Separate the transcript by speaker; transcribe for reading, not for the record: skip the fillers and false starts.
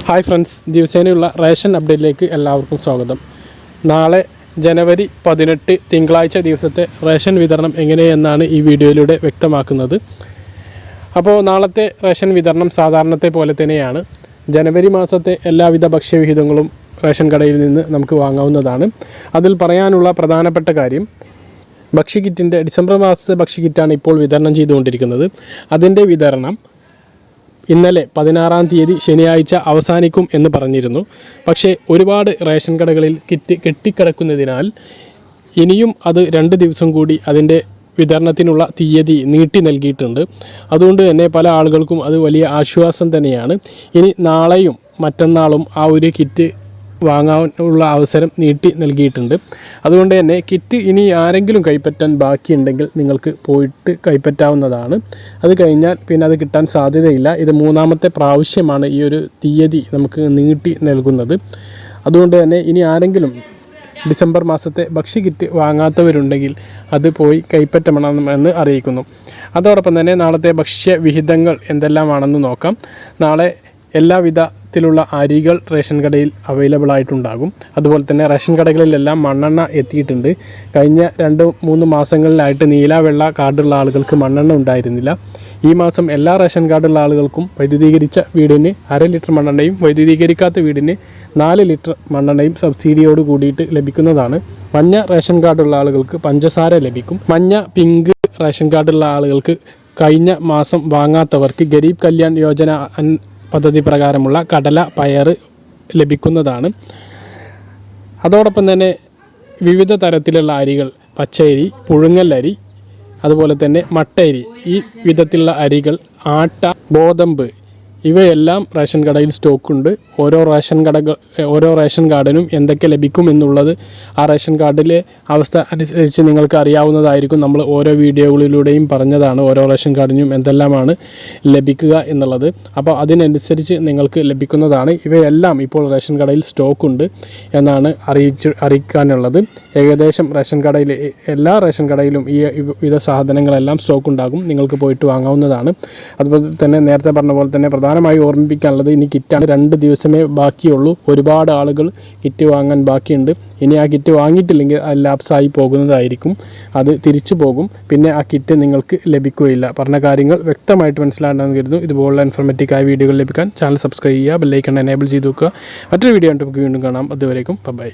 Speaker 1: Hi friends, ദിവസേനയുള്ള ration അപ്ഡേറ്റിലേക്ക് എല്ലാവർക്കും സ്വാഗതം. നാളെ ജനുവരി 18 തിങ്കളാഴ്ച ദിവസത്തെ റേഷൻ വിതരണം എങ്ങനെയെന്നാണ് ഈ വീഡിയോയിലൂടെ വ്യക്തമാക്കുന്നത്. അപ്പോൾ നാളത്തെ റേഷൻ വിതരണം സാധാരണത്തെ പോലെ തന്നെയാണ്. ജനുവരി മാസത്തെ എല്ലാവിധ ഭക്ഷ്യവിഹിതങ്ങളും റേഷൻ കടയിൽ നിന്ന് നമുക്ക് വാങ്ങാവുന്നതാണ്. അതിൽ പറയാനുള്ള പ്രധാനപ്പെട്ട കാര്യം, ഭക്ഷ്യക്കിറ്റിൻ്റെ ഡിസംബർ മാസത്തെ ഭക്ഷ്യക്കിറ്റാണ് ഇപ്പോൾ വിതരണം ചെയ്തുകൊണ്ടിരിക്കുന്നത്. അതിൻ്റെ വിതരണം ഇന്നലെ 16-ാം തീയതി ശനിയാഴ്ച അവസാനിക്കും എന്ന് പറഞ്ഞിരുന്നു. പക്ഷേ ഒരുപാട് റേഷൻ കടകളിൽ കിറ്റ് കെട്ടിക്കിടക്കുന്നതിനാൽ ഇനിയും അത് 2 ദിവസം കൂടി അതിൻ്റെ വിതരണത്തിനുള്ള തീയതി നീട്ടി നൽകിയിട്ടുണ്ട്. അതുകൊണ്ട് തന്നെ പല ആളുകൾക്കും അത് വലിയ ആശ്വാസം തന്നെയാണ്. ഇനി നാളെയും മറ്റന്നാളും ആ ഒരു കിറ്റ് വാങ്ങാനുള്ള അവസരം നീട്ടി നൽകിയിട്ടുണ്ട്. അതുകൊണ്ട് തന്നെ കിറ്റ് ഇനി ആരെങ്കിലും കൈപ്പറ്റാൻ ബാക്കിയുണ്ടെങ്കിൽ നിങ്ങൾക്ക് പോയിട്ട് കൈപ്പറ്റാവുന്നതാണ്. അത് കഴിഞ്ഞാൽ പിന്നെ അത് കിട്ടാൻ സാധ്യതയില്ല. ഇത് 3ാമത്തെ പ്രാവശ്യമാണ് ഈ ഒരു തീയതി നമുക്ക് നീട്ടി നൽകുന്നത്. അതുകൊണ്ട് തന്നെ ഇനി ആരെങ്കിലും ഡിസംബർ മാസത്തെ ഭക്ഷ്യക്കിറ്റ് വാങ്ങാത്തവരുണ്ടെങ്കിൽ അത് പോയി കൈപ്പറ്റണമെന്ന് അറിയിക്കുന്നു. അതോടൊപ്പം തന്നെ നാളത്തെ ഭക്ഷ്യവിഹിതങ്ങൾ എന്തെല്ലാമാണെന്ന് നോക്കാം. നാളെ എല്ലാവിധത്തിലുള്ള അരികൾ റേഷൻ കടയിൽ അവൈലബിൾ ആയിട്ടുണ്ടാകും. അതുപോലെ തന്നെ റേഷൻ കടകളിലെല്ലാം മണ്ണെണ്ണ എത്തിയിട്ടുണ്ട്. കഴിഞ്ഞ 2-3 മാസങ്ങളിലായിട്ട് നീല വെള്ള കാർഡുള്ള ആളുകൾക്ക് മണ്ണെണ്ണ ഉണ്ടായിരുന്നില്ല. ഈ മാസം എല്ലാ റേഷൻ കാർഡുള്ള ആളുകൾക്കും വൈദ്യുതീകരിച്ച വീടിന് 1/2 ലിറ്റർ മണ്ണെണ്ണയും വൈദ്യുതീകരിക്കാത്ത വീടിന് 4 ലിറ്റർ മണ്ണെണ്ണയും സബ്സിഡിയോട് കൂടിയിട്ട് ലഭിക്കുന്നതാണ്. മഞ്ഞ റേഷൻ കാർഡുള്ള ആളുകൾക്ക് പഞ്ചസാര ലഭിക്കും. മഞ്ഞ പിങ്ക് റേഷൻ കാർഡുള്ള ആളുകൾക്ക് കഴിഞ്ഞ മാസം വാങ്ങാത്തവർക്ക് ഗരീബ് കല്യാൺ യോജന പദ്ധതി പ്രകാരമുള്ള കടല, പയർ ലഭിക്കുന്നതാണ്. അതോടൊപ്പം തന്നെ വിവിധ തരത്തിലുള്ള അരികൾ, പച്ചരി, പുഴുങ്ങലരി, അതുപോലെ തന്നെ മട്ടരി, ഈ വിധത്തിലുള്ള അരികൾ, ആട്ട, ഗോതമ്പ് ഇവയെല്ലാം റേഷൻ കടയിൽ സ്റ്റോക്കുണ്ട്. ഓരോ റേഷൻ കാർഡിനും എന്തൊക്കെ ലഭിക്കും എന്നുള്ളത് ആ റേഷൻ കാർഡിലെ അവസ്ഥ അനുസരിച്ച് നിങ്ങൾക്ക് അറിയാവുന്നതായിരിക്കും. നമ്മൾ ഓരോ വീഡിയോകളിലൂടെയും പറഞ്ഞതാണ് ഓരോ റേഷൻ കാർഡിനും എന്തെല്ലാമാണ് ലഭിക്കുക എന്നുള്ളത്. അപ്പോൾ അതിനനുസരിച്ച് നിങ്ങൾക്ക് ലഭിക്കുന്നതാണ്. ഇവയെല്ലാം ഇപ്പോൾ റേഷൻ കടയിൽ സ്റ്റോക്കുണ്ട് എന്നാണ് അറിയിക്കാനുള്ളത്. ഏകദേശം റേഷൻ കടയിൽ എല്ലാ റേഷൻ കടയിലും ഈ വിവിധ സാധനങ്ങളെല്ലാം സ്റ്റോക്ക് ഉണ്ടാകും. നിങ്ങൾക്ക് പോയിട്ട് വാങ്ങാവുന്നതാണ്. അതുപോലെ തന്നെ നേരത്തെ പറഞ്ഞ പോലെ തന്നെ പ്രധാനമായി ഓർമ്മിപ്പിക്കാനുള്ളത്, ഇനി കിറ്റാണ് 2 ദിവസമേ ബാക്കിയുള്ളൂ. ഒരുപാട് ആളുകൾ കിറ്റ് വാങ്ങാൻ ബാക്കിയുണ്ട്. ഇനി ആ കിറ്റ് വാങ്ങിയിട്ടില്ലെങ്കിൽ അത് ലാപ്സായി പോകുന്നതായിരിക്കും. അത് തിരിച്ചു പോകും. പിന്നെ ആ കിറ്റ് നിങ്ങൾക്ക് ലഭിക്കുകയില്ല. പറഞ്ഞ കാര്യങ്ങൾ വ്യക്തമായിട്ട് മനസ്സിലാണെന്ന് കരുതുന്നു. ഇതുപോലുള്ള ഇൻഫോർമേറ്റീവായ വീഡിയോകൾ ലഭിക്കാൻ ചാനൽ സബ്സ്ക്രൈബ് ചെയ്യുക, ബെല്ലൈക്കൺ എനേബിൾ ചെയ്ത് വെക്കുക. മറ്റൊരു വീഡിയോ നമുക്ക് വീണ്ടും കാണാം. അതുവരേക്കും ബൈ.